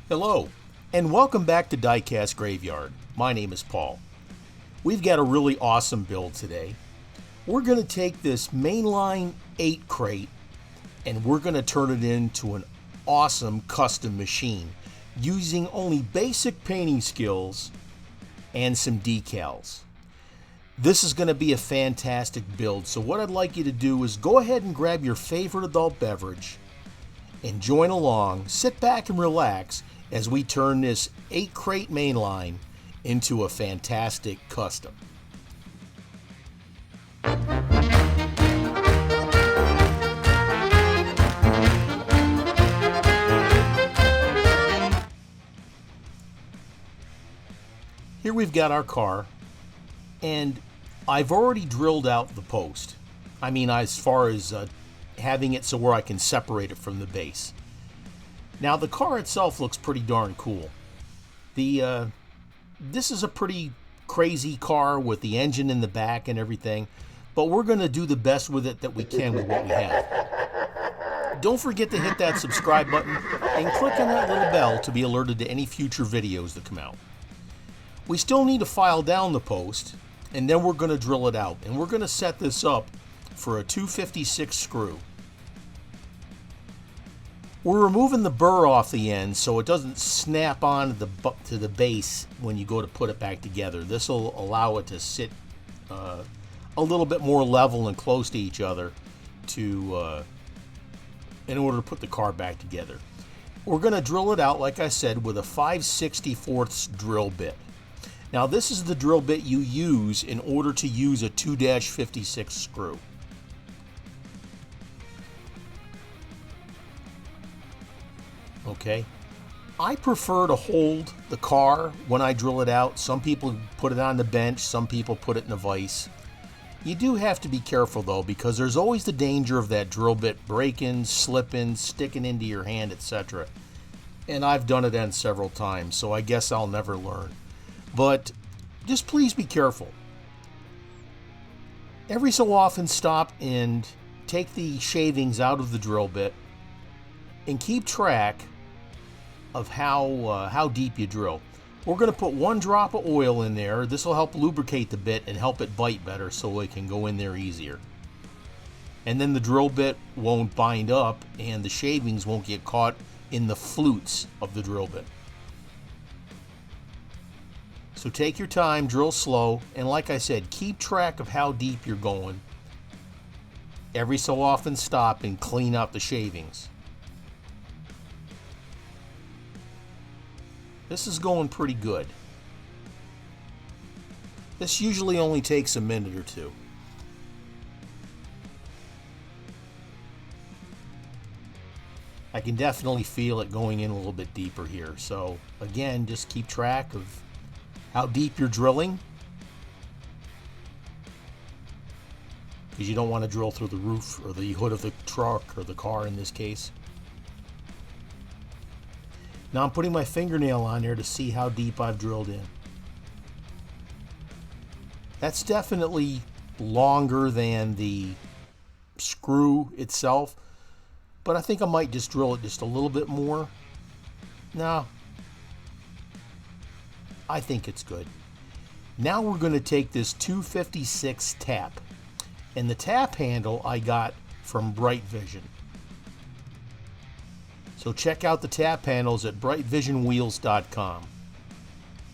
Hello, and welcome back to Diecast Graveyard. My name is Paul. We've got a really awesome build today. We're going to take this mainline 8 crate and we're going to turn it into an awesome custom machine using only basic painting skills and some decals. This is going to be a fantastic build, so what I'd like you to do is go ahead and grab your favorite adult beverage and join along, sit back and relax as we turn this 8 crate mainline into a fantastic custom. Here we've got our car, and I've already drilled out the post. I mean, as far as having it so where I can separate it from the base. Now the car itself looks pretty darn cool. This is a pretty crazy car with the engine in the back and everything, but we're going to do the best with it that we can with what we have. Don't forget to hit that subscribe button and click on that little bell to be alerted to any future videos that come out. We still need to file down the post, and then we're going to drill it out, and we're going to set this up for a 256 screw. We're removing the burr off the end so it doesn't snap on to the base when you go to put it back together. This will allow it to sit a little bit more level and close to each other in order to put the car back together. We're going to drill it out, like I said, with a 5/64 drill bit. Now this is the drill bit you use in order to use a 2-56 screw. Okay, I prefer to hold the car when I drill it out. Some people put it on the bench, some people put it in a vise. You do have to be careful though, because there's always the danger of that drill bit breaking, slipping, sticking into your hand, etc. And I've done it then several times, so I guess I'll never learn. But just please be careful. Every so often stop and take the shavings out of the drill bit and keep track of how deep you drill. We're going to put 1 drop of oil in there. This will help lubricate the bit and help it bite better so it can go in there easier. And then the drill bit won't bind up and the shavings won't get caught in the flutes of the drill bit. So take your time, drill slow, and like I said, keep track of how deep you're going. Every so often stop and clean up the shavings. This is going pretty good. This usually only takes a minute or two. I can definitely feel it going in a little bit deeper here. So again, just keep track of how deep you're drilling, because you don't want to drill through the roof or the hood of the truck or the car in this case. Now I'm putting my fingernail on there to see how deep I've drilled in. That's definitely longer than the screw itself, but I think I might just drill it just a little bit more. No, I think it's good. Now we're going to take this 256 tap, and the tap handle I got from Bright Vision. So check out the tap handles at brightvisionwheels.com.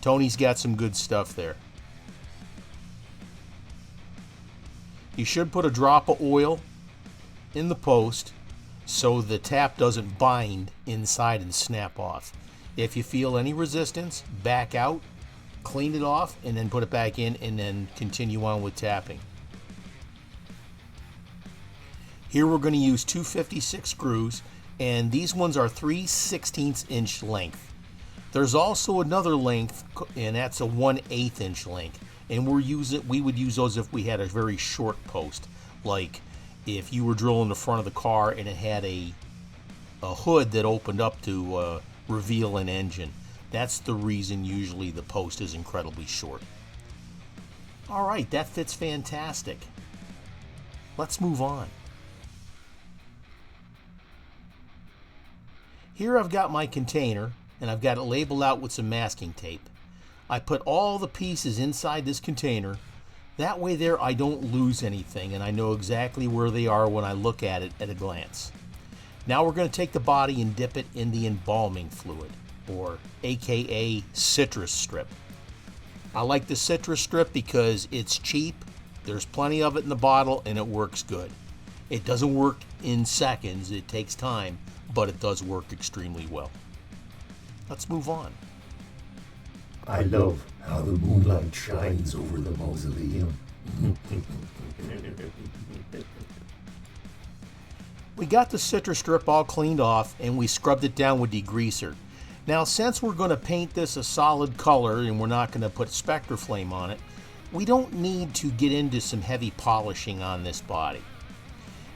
Tony's got some good stuff there. You should put a drop of oil in the post so the tap doesn't bind inside and snap off. If you feel any resistance, back out, clean it off, and then put it back in, and then continue on with tapping. Here we're going to use 256 screws, and these ones are 3/16 inch length. There's also another length, and that's a 1/8 inch length, and we would use those if we had a very short post, like if you were drilling the front of the car and it had a hood that opened up to reveal an engine. That's the reason usually the post is incredibly short. All right, that fits fantastic. Let's move on. Here I've got my container, and I've got it labeled out with some masking tape. I put all the pieces inside this container. That way there I don't lose anything, and I know exactly where they are when I look at it at a glance. Now we're going to take the body and dip it in the embalming fluid, or AKA citrus strip. I like the citrus strip because it's cheap, there's plenty of it in the bottle, and it works good. It doesn't work in seconds, it takes time, but it does work extremely well. Let's move on. I love how the moonlight shines over the mausoleum. We got the citrus strip all cleaned off and we scrubbed it down with degreaser. Now, since we're going to paint this a solid color and we're not going to put Spectre Flame on it, we don't need to get into some heavy polishing on this body.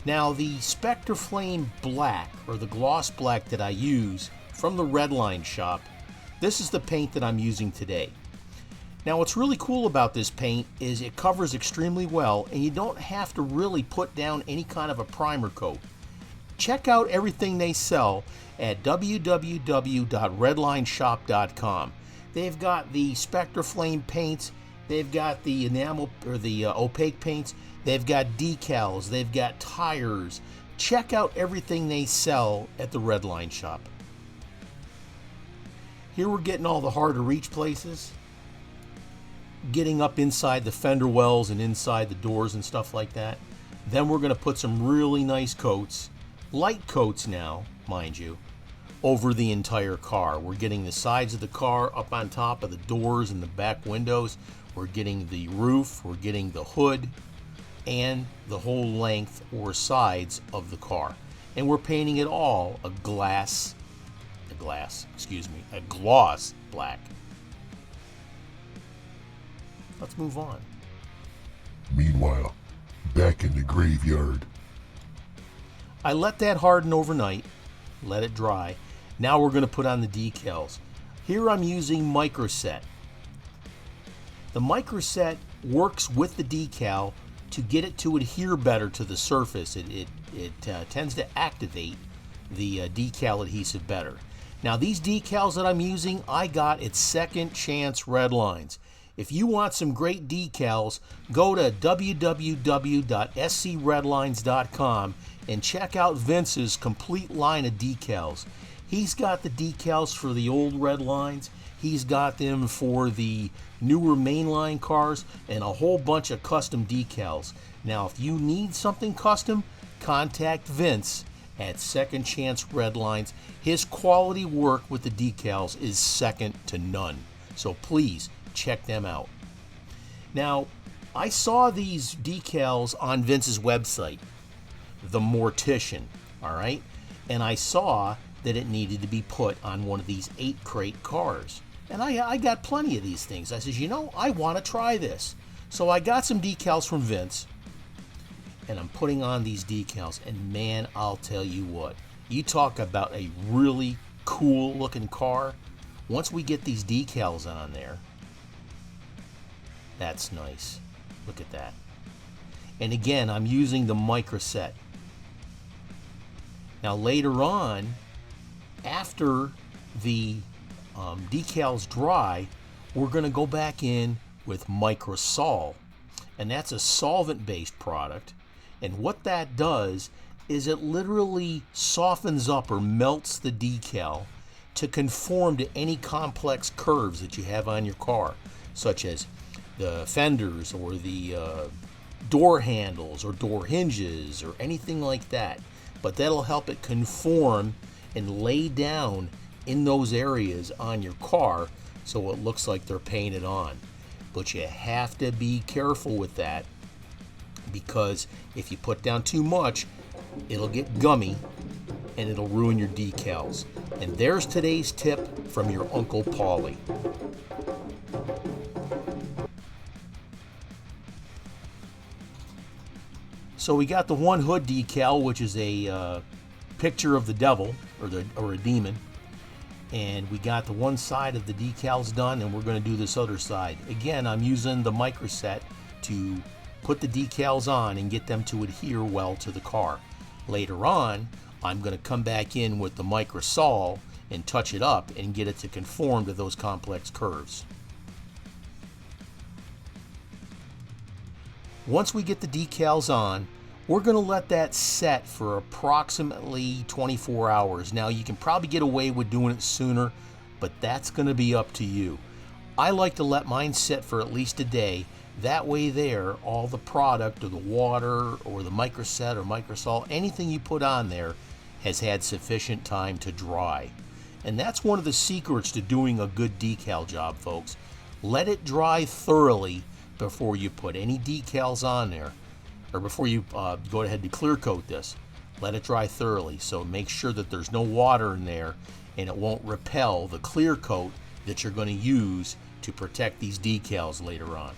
Now, the Spectre Flame Black, or the gloss black that I use from the Redline shop, this is the paint that I'm using today. Now, what's really cool about this paint is it covers extremely well and you don't have to really put down any kind of a primer coat. Check out everything they sell at www.redlineshop.com. They've got the Spectre Flame paints, they've got the enamel or the opaque paints, they've got decals, they've got tires. Check out everything they sell at the Redline shop. Here we're getting all the hard to reach places, getting up inside the fender wells and inside the doors and stuff like that. Then we're going to put some really nice coats, light coats now, mind you, over the entire car. We're getting the sides of the car up on top of the doors and the back windows. We're getting the roof, we're getting the hood, and the whole length or sides of the car. And we're painting it all a gloss black. Let's move on. Meanwhile, back in the graveyard. I let that harden overnight, let it dry. Now we're going to put on the decals. Here I'm using microset. The microset works with the decal to get it to adhere better to the surface. It tends to activate the decal adhesive better. Now these decals that I'm using, I got at Second Chance Redlines. If you want some great decals, go to www.scredlines.com and check out Vince's complete line of decals. He's got the decals for the old Redlines, he's got them for the newer mainline cars, and a whole bunch of custom decals. Now if you need something custom, contact Vince at Second Chance Redlines. His quality work with the decals is second to none. So please check them out. Now, I saw these decals on Vince's website, the Mortician, all right? And I saw that it needed to be put on one of these 8-crate cars. And I got plenty of these things. I says, you know, I want to try this. So I got some decals from Vince, and I'm putting on these decals, and man, I'll tell you what, you talk about a really cool looking car. Once we get these decals on there, that's nice. Look at that. And again, I'm using the microset. Now later on, after the decals dry, we're going to go back in with Microsol, and that's a solvent-based product. And what that does is it literally softens up or melts the decal to conform to any complex curves that you have on your car, such as the fenders or the door handles or door hinges or anything like that. But that'll help it conform and lay down in those areas on your car so it looks like they're painted on. But you have to be careful with that, because if you put down too much, it'll get gummy and it'll ruin your decals. And there's today's tip from your Uncle Paulie. So we got the one hood decal, which is a picture of the devil or a demon, and we got the one side of the decals done, and we're going to do this other side. Again, I'm using the microset to put the decals on and get them to adhere well to the car. Later on, I'm going to come back in with the Microsol and touch it up and get it to conform to those complex curves. Once we get the decals on, we're going to let that set for approximately 24 hours. Now, you can probably get away with doing it sooner, but that's going to be up to you. I like to let mine sit for at least a day. That way there, all the product or the water or the microset or microsol, anything you put on there has had sufficient time to dry. And that's one of the secrets to doing a good decal job, folks. Let it dry thoroughly before you put any decals on there, or before you go ahead and clear coat this. Let it dry thoroughly, so make sure that there's no water in there and it won't repel the clear coat that you're going to use to protect these decals later on.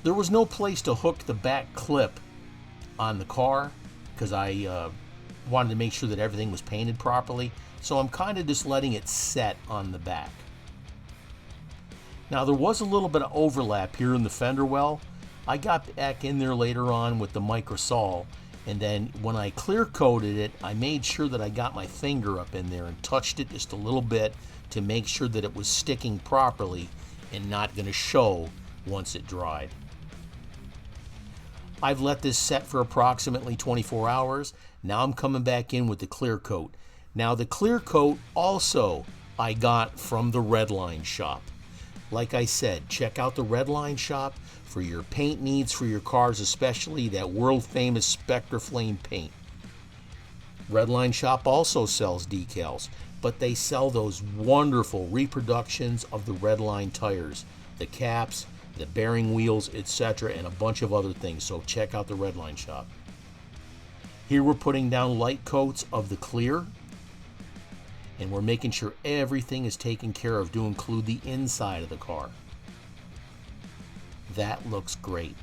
There was no place to hook the back clip on the car because I wanted to make sure that everything was painted properly, so I'm kind of just letting it set on the back. Now, there was a little bit of overlap here in the fender well. I got back in there later on with the microsol, and then when I clear coated it, I made sure that I got my finger up in there and touched it just a little bit to make sure that it was sticking properly and not going to show once it dried. I've let this set for approximately 24 hours. Now I'm coming back in with the clear coat. Now, the clear coat also I got from the Redline shop. Like I said, check out the Redline shop for your paint needs for your cars, especially that world famous Spectre Flame paint. Redline shop also sells decals, but they sell those wonderful reproductions of the Redline tires, the caps, the bearing wheels, etc., and a bunch of other things. So check out the Redline shop. Here we're putting down light coats of the clear, and we're making sure everything is taken care of to include the inside of the car. That looks great.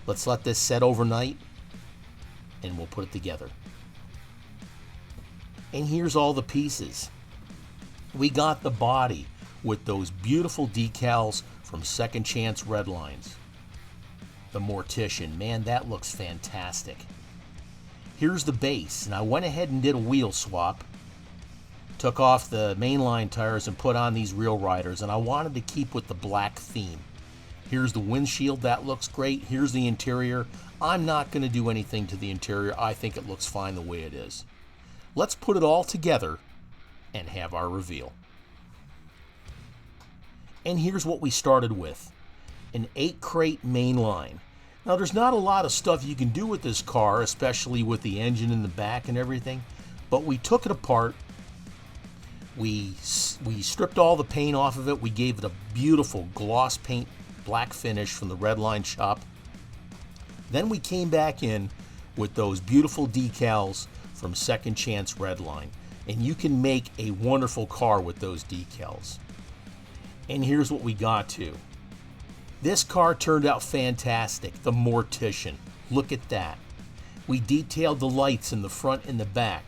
Let's let this set overnight and we'll put it together. And here's all the pieces. We got the body with those beautiful decals from Second Chance Redlines. The Mortician, man, that looks fantastic. Here's the base, and I went ahead and did a wheel swap. Took off the mainline tires and put on these Real Riders, and I wanted to keep with the black theme. Here's the windshield, that looks great. Here's the interior. I'm not going to do anything to the interior. I think it looks fine the way it is. Let's put it all together and have our reveal. And here's what we started with. An 8-crate mainline. Now, there's not a lot of stuff you can do with this car, especially with the engine in the back and everything, but we took it apart. We stripped all the paint off of it. We gave it a beautiful gloss paint black finish from the Redline shop. Then we came back in with those beautiful decals from Second Chance Redline. And you can make a wonderful car with those decals. And here's what we got to. This car turned out fantastic, the Mortician. Look at that. We detailed the lights in the front and the back.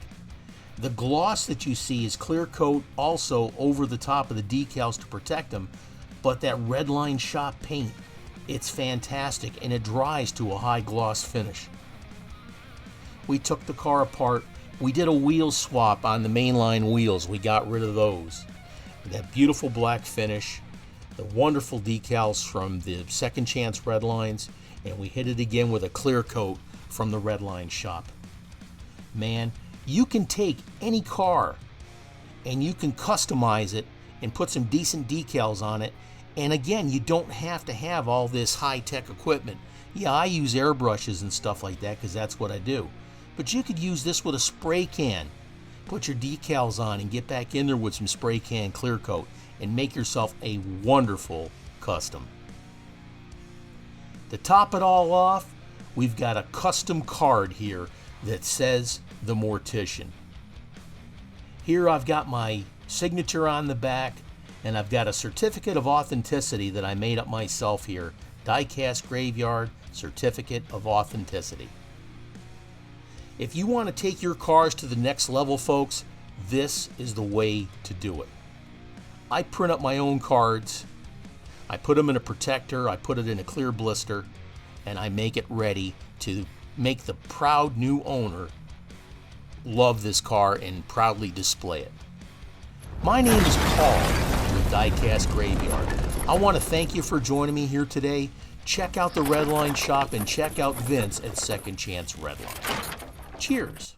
The gloss that you see is clear coat also over the top of the decals to protect them, but that Redline shop paint, it's fantastic and it dries to a high gloss finish. We took the car apart. We did a wheel swap on the mainline wheels. We got rid of those. That beautiful black finish, the wonderful decals from the Second Chance Redlines, and we hit it again with a clear coat from the Redline shop. Man, you can take any car and you can customize it and put some decent decals on it. And again, you don't have to have all this high-tech equipment. Yeah, I use airbrushes and stuff like that because that's what I do. But you could use this with a spray can. Put your decals on and get back in there with some spray can clear coat and make yourself a wonderful custom. To top it all off, we've got a custom card here that says the Mortician. Here I've got my signature on the back, and I've got a certificate of authenticity that I made up myself here. Diecast Graveyard Certificate of Authenticity. If you want to take your cars to the next level, folks, this is the way to do it. I print up my own cards. I put them in a protector. I put it in a clear blister, and I make it ready to make the proud new owner love this car and proudly display it. My name is Paul with Diecast Graveyard. I want to thank you for joining me here today. Check out the Redline shop and check out Vince at Second Chance Redline. Cheers.